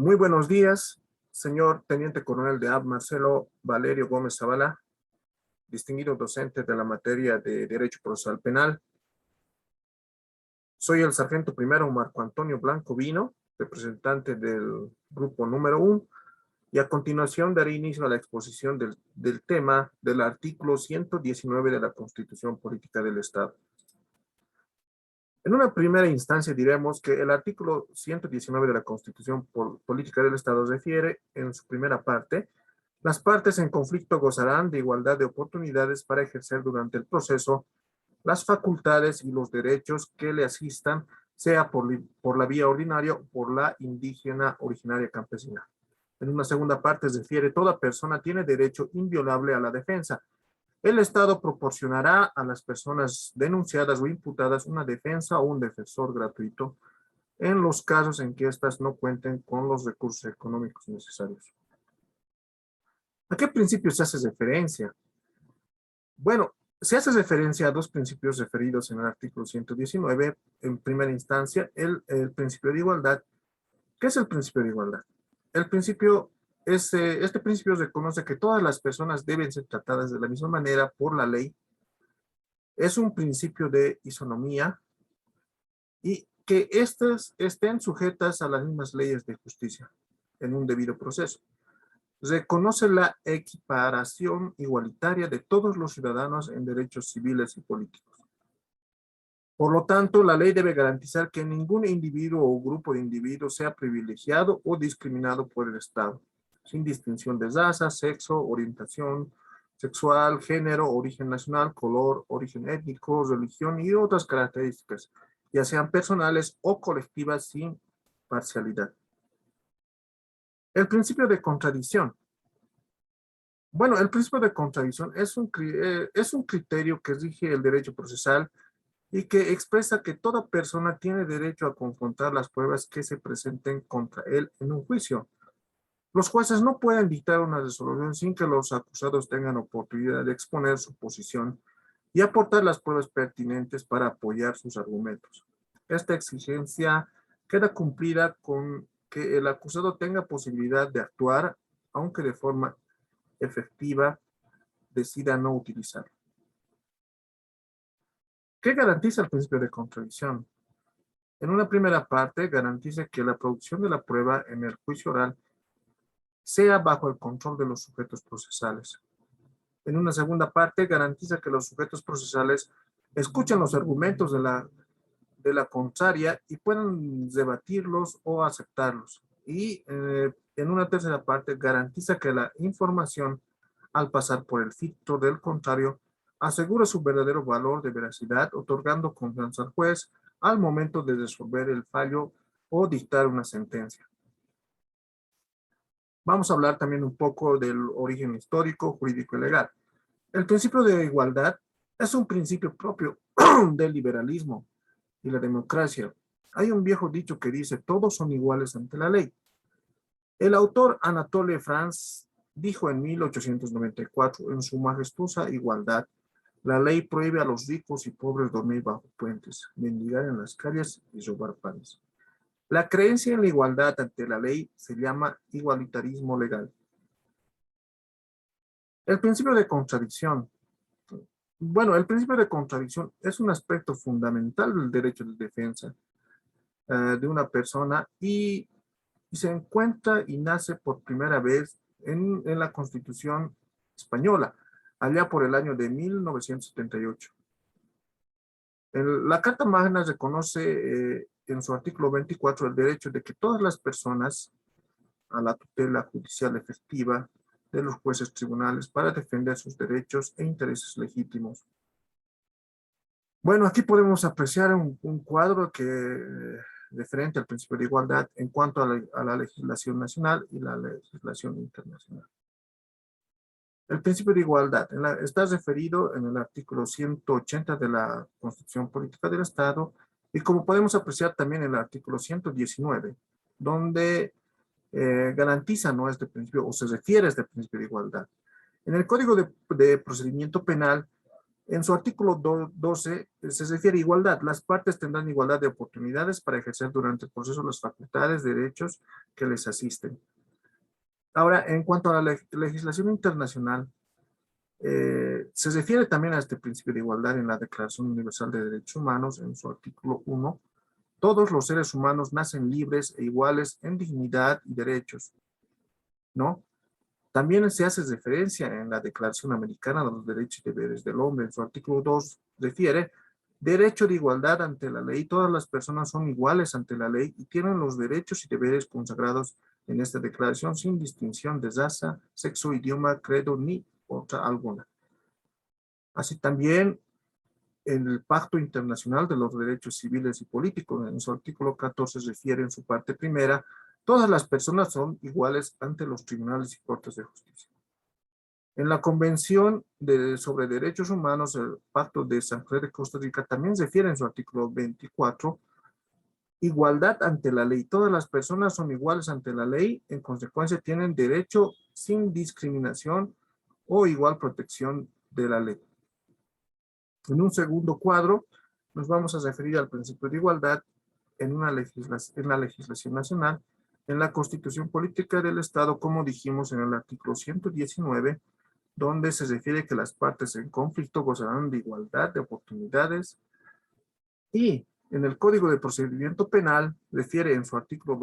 Muy buenos días, señor Teniente Coronel de AB Marcelo Valerio Gómez Zavala, distinguido docente de la materia de Derecho Procesal Penal. Soy el sargento primero Marco Antonio Blanco Vino, representante del grupo número 1, y a continuación daré inicio a la exposición del tema del artículo 119 de la Constitución Política del Estado. En una primera instancia diremos que el artículo 119 de la Constitución Política del Estado refiere, en su primera parte, las partes en conflicto gozarán de igualdad de oportunidades para ejercer durante el proceso las facultades y los derechos que le asistan, sea por la vía ordinaria o por la indígena originaria campesina. En una segunda parte refiere, toda persona tiene derecho inviolable a la defensa. El Estado proporcionará a las personas denunciadas o imputadas una defensa o un defensor gratuito en los casos en que éstas no cuenten con los recursos económicos necesarios. ¿A qué principios se hace referencia? Bueno, se hace referencia a dos principios referidos en el artículo 119. En primera instancia, el principio de igualdad. ¿Qué es el principio de igualdad? Este principio reconoce que todas las personas deben ser tratadas de la misma manera por la ley. Es un principio de isonomía y que éstas estén sujetas a las mismas leyes de justicia en un debido proceso. Reconoce la equiparación igualitaria de todos los ciudadanos en derechos civiles y políticos. Por lo tanto, la ley debe garantizar que ningún individuo o grupo de individuos sea privilegiado o discriminado por el Estado, sin distinción de raza, sexo, orientación sexual, género, origen nacional, color, origen étnico, religión y otras características, ya sean personales o colectivas, sin parcialidad. El principio de contradicción. Bueno, el principio de contradicción es un criterio que rige el derecho procesal y que expresa que toda persona tiene derecho a confrontar las pruebas que se presenten contra él en un juicio. Los jueces no pueden dictar una resolución sin que los acusados tengan oportunidad de exponer su posición y aportar las pruebas pertinentes para apoyar sus argumentos. Esta exigencia queda cumplida con que el acusado tenga posibilidad de actuar, aunque de forma efectiva decida no utilizarlo. ¿Qué garantiza el principio de contradicción? En una primera parte, garantiza que la producción de la prueba en el juicio oral sea bajo el control de los sujetos procesales. En una segunda parte, garantiza que los sujetos procesales escuchan los argumentos de la contraria y puedan debatirlos o aceptarlos. Y en una tercera parte, garantiza que la información, al pasar por el filtro del contrario, asegura su verdadero valor de veracidad, otorgando confianza al juez al momento de resolver el fallo o dictar una sentencia. Vamos a hablar también un poco del origen histórico, jurídico y legal. El principio de igualdad es un principio propio del liberalismo y la democracia. Hay un viejo dicho que dice, todos son iguales ante la ley. El autor Anatole France dijo en 1894, en su majestuosa igualdad, la ley prohíbe a los ricos y pobres dormir bajo puentes, mendigar en las calles y robar panes. La creencia en la igualdad ante la ley se llama igualitarismo legal. El principio de contradicción. Bueno, el principio de contradicción es un aspecto fundamental del derecho de defensa de una persona y se encuentra y nace por primera vez en la Constitución española, allá por el año de 1978. La Carta Magna reconoce en su artículo 24 el derecho de que todas las personas a la tutela judicial efectiva de los jueces tribunales para defender sus derechos e intereses legítimos. Bueno, aquí podemos apreciar un cuadro referente al principio de igualdad en cuanto a la legislación nacional y la legislación internacional. El principio de igualdad está referido en el artículo 180 de la Constitución Política del Estado y como podemos apreciar también en el artículo 119, donde garantiza este principio o se refiere a este principio de igualdad. En el Código de Procedimiento Penal En su artículo 12 se refiere a igualdad. Las partes tendrán igualdad de oportunidades para ejercer durante el proceso las facultades, derechos que les asisten. Ahora, en cuanto a la legislación internacional, se refiere también a este principio de igualdad en la Declaración Universal de Derechos Humanos, en su artículo 1. Todos los seres humanos nacen libres e iguales en dignidad y derechos, ¿no? También se hace referencia en la Declaración Americana de los Derechos y Deberes del Hombre. En su artículo 2 refiere derecho de igualdad ante la ley. Todas las personas son iguales ante la ley y tienen los derechos y deberes consagrados en esta declaración sin distinción de raza, sexo, idioma, credo ni otra alguna. Así también en el Pacto Internacional de los Derechos Civiles y Políticos, en su artículo 14 refiere en su parte primera: todas las personas son iguales ante los tribunales y cortes de justicia. En la Convención sobre Derechos Humanos, el Pacto de San José de Costa Rica también refiere en su artículo 24, igualdad ante la ley. Todas las personas son iguales ante la ley, en consecuencia tienen derecho sin discriminación o igual protección de la ley. En un segundo cuadro, nos vamos a referir al principio de igualdad en la legislación nacional, en la Constitución Política del Estado, como dijimos en el artículo 119, donde se refiere que las partes en conflicto gozarán de igualdad de oportunidades, y en el Código de Procedimiento Penal refiere en su artículo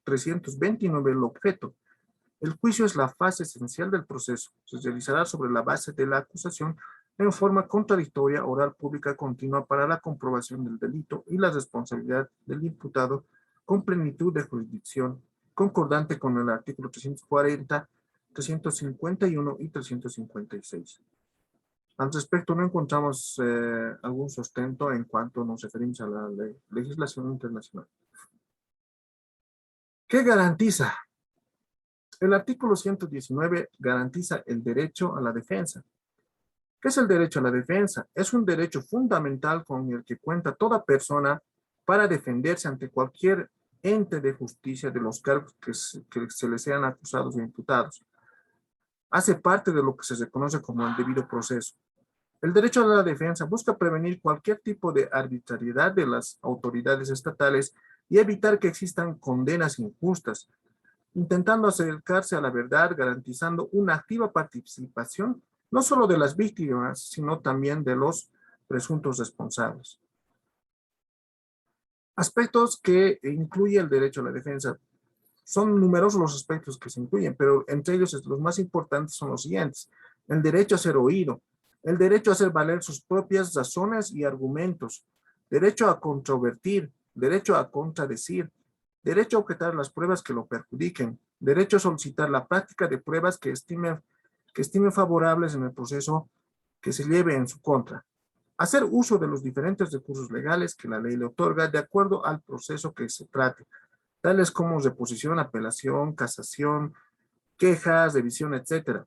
329 el objeto. El juicio es la fase esencial del proceso. Se realizará sobre la base de la acusación en forma contradictoria, oral, pública, continua para la comprobación del delito y la responsabilidad del imputado con plenitud de jurisdicción, concordante con el artículo 340, 351 y 356. Al respecto, no encontramos algún sustento en cuanto nos referimos a la legislación internacional. ¿Qué garantiza? El artículo 119 garantiza el derecho a la defensa. ¿Qué es el derecho a la defensa? Es un derecho fundamental con el que cuenta toda persona para defenderse ante cualquier ente de justicia de los cargos que se le sean acusados o imputados. Hace parte de lo que se reconoce como el debido proceso. El derecho a la defensa busca prevenir cualquier tipo de arbitrariedad de las autoridades estatales y evitar que existan condenas injustas, intentando acercarse a la verdad, garantizando una activa participación no solo de las víctimas, sino también de los presuntos responsables. Aspectos que incluye el derecho a la defensa. Son numerosos los aspectos que se incluyen, pero entre ellos los más importantes son los siguientes: el derecho a ser oído, el derecho a hacer valer sus propias razones y argumentos, derecho a controvertir, derecho a contradecir, derecho a objetar las pruebas que lo perjudiquen, derecho a solicitar la práctica de pruebas que estime favorables en el proceso que se lleve en su contra, hacer uso de los diferentes recursos legales que la ley le otorga de acuerdo al proceso que se trate, tales como reposición, apelación, casación, quejas, revisión, etc.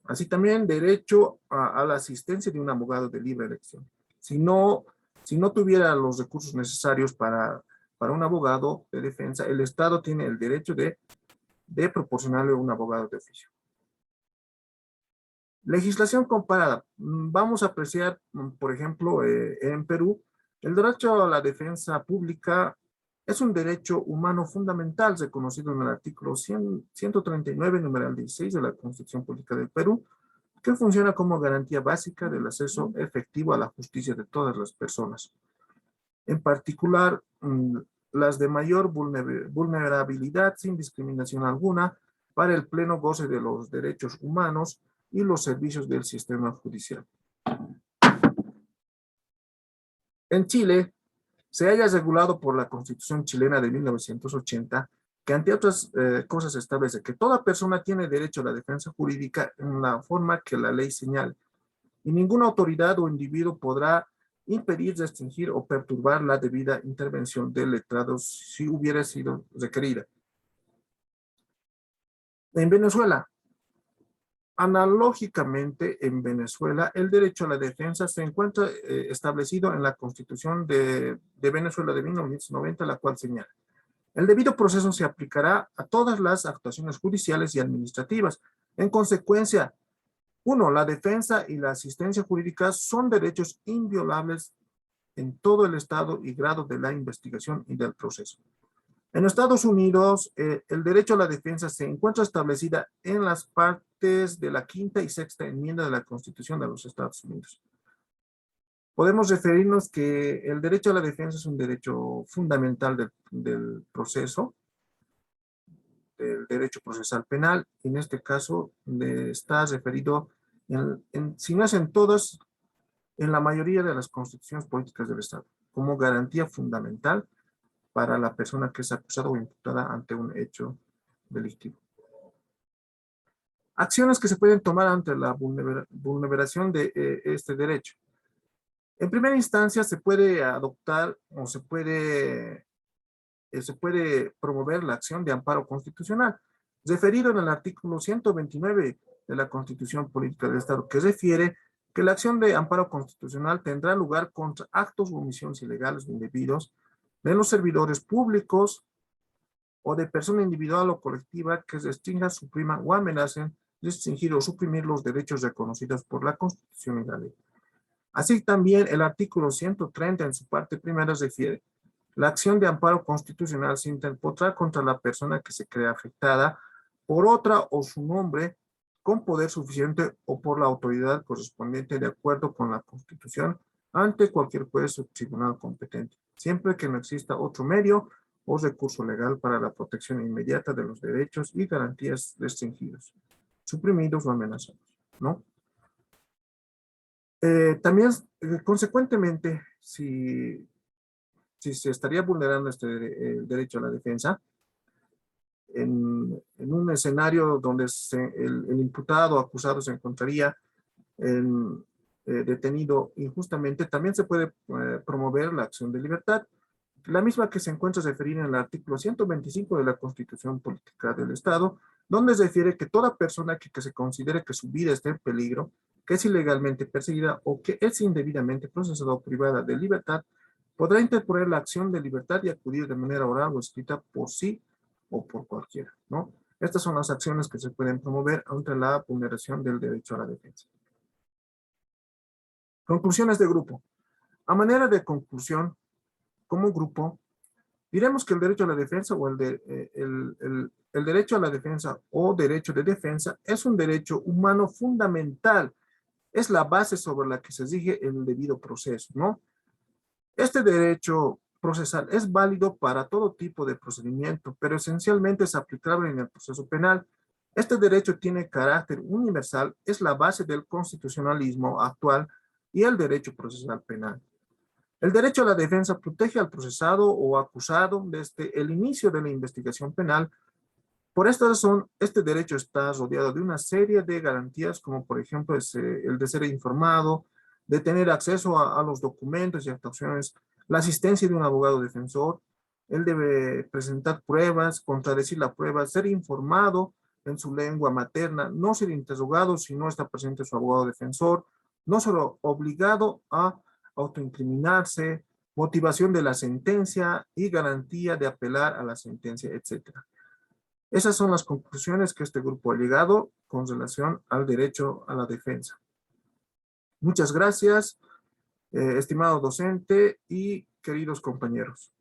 Así también derecho a la asistencia de un abogado de libre elección. Si no tuviera los recursos necesarios para un abogado de defensa, el Estado tiene el derecho de proporcionarle un abogado de oficio. Legislación comparada. Vamos a apreciar, por ejemplo, en Perú, el derecho a la defensa pública es un derecho humano fundamental reconocido en el artículo 139, numeral 16 de la Constitución Política del Perú, que funciona como garantía básica del acceso efectivo a la justicia de todas las personas. En particular, las de mayor vulnerabilidad sin discriminación alguna para el pleno goce de los derechos humanos y los servicios del sistema judicial. En Chile, se haya regulado por la Constitución chilena de 1980, que ante otras cosas establece que toda persona tiene derecho a la defensa jurídica en la forma que la ley señale, y ninguna autoridad o individuo podrá impedir, restringir o perturbar la debida intervención del letrado si hubiera sido requerida. En Venezuela, analógicamente, en Venezuela, el derecho a la defensa se encuentra establecido en la Constitución de Venezuela de 1990, la cual señala: el debido proceso se aplicará a todas las actuaciones judiciales y administrativas. En consecuencia, Uno, la defensa y la asistencia jurídica son derechos inviolables en todo el estado y grado de la investigación y del proceso. En Estados Unidos, el derecho a la defensa se encuentra establecida en las partes de la quinta y sexta enmienda de la Constitución de los Estados Unidos. Podemos referirnos que el derecho a la defensa es un derecho fundamental del proceso, del derecho procesal penal. En este caso, está referido, si no es en todas, en la mayoría de las constituciones políticas del Estado, como garantía fundamental para la persona que es acusada o imputada ante un hecho delictivo. Acciones que se pueden tomar ante la vulneración de este derecho. En primera instancia, se puede adoptar o se puede promover la acción de amparo constitucional, referido en el artículo 129 de la Constitución Política del Estado, que refiere que la acción de amparo constitucional tendrá lugar contra actos o omisiones ilegales o indebidos de los servidores públicos o de persona individual o colectiva que restrinjan, supriman o amenacen restringir o suprimir los derechos reconocidos por la Constitución y la ley. Así también el artículo 130 en su parte primera refiere: la acción de amparo constitucional se interpondrá contra la persona que se crea afectada por otra o su nombre con poder suficiente o por la autoridad correspondiente de acuerdo con la Constitución ante cualquier juez o tribunal competente, siempre que no exista otro medio o recurso legal para la protección inmediata de los derechos y garantías restringidos, suprimidos o amenazados, ¿no? También, consecuentemente, si se estaría vulnerando el derecho a la defensa, en un escenario donde el imputado o acusado se encontraría detenido injustamente, también se puede promover la acción de libertad, la misma que se encuentra referida en el artículo 125 de la Constitución Política del Estado, donde se refiere que toda persona que se considere que su vida está en peligro, que es ilegalmente perseguida o que es indebidamente procesada o privada de libertad, podrá interponer la acción de libertad y acudir de manera oral o escrita por sí o por cualquiera, ¿no? Estas son las acciones que se pueden promover ante la vulneración del derecho a la defensa. Conclusiones de grupo. A manera de conclusión, como grupo, diremos que el derecho a la defensa o el derecho a la defensa o derecho de defensa es un derecho humano fundamental. Es la base sobre la que se rige el debido proceso, ¿no? Este derecho procesal es válido para todo tipo de procedimiento, pero esencialmente es aplicable en el proceso penal. Este derecho tiene carácter universal, es la base del constitucionalismo actual y el derecho procesal penal. El derecho a la defensa protege al procesado o acusado desde el inicio de la investigación penal. Por esta razón, este derecho está rodeado de una serie de garantías, como por ejemplo el de ser informado, de tener acceso a los documentos y actuaciones, la asistencia de un abogado defensor, él debe presentar pruebas, contradecir la prueba, ser informado en su lengua materna, no ser interrogado si no está presente su abogado defensor, no ser obligado a autoincriminarse, motivación de la sentencia y garantía de apelar a la sentencia, etc. Esas son las conclusiones que este grupo ha llegado con relación al derecho a la defensa. Muchas gracias, estimado docente y queridos compañeros.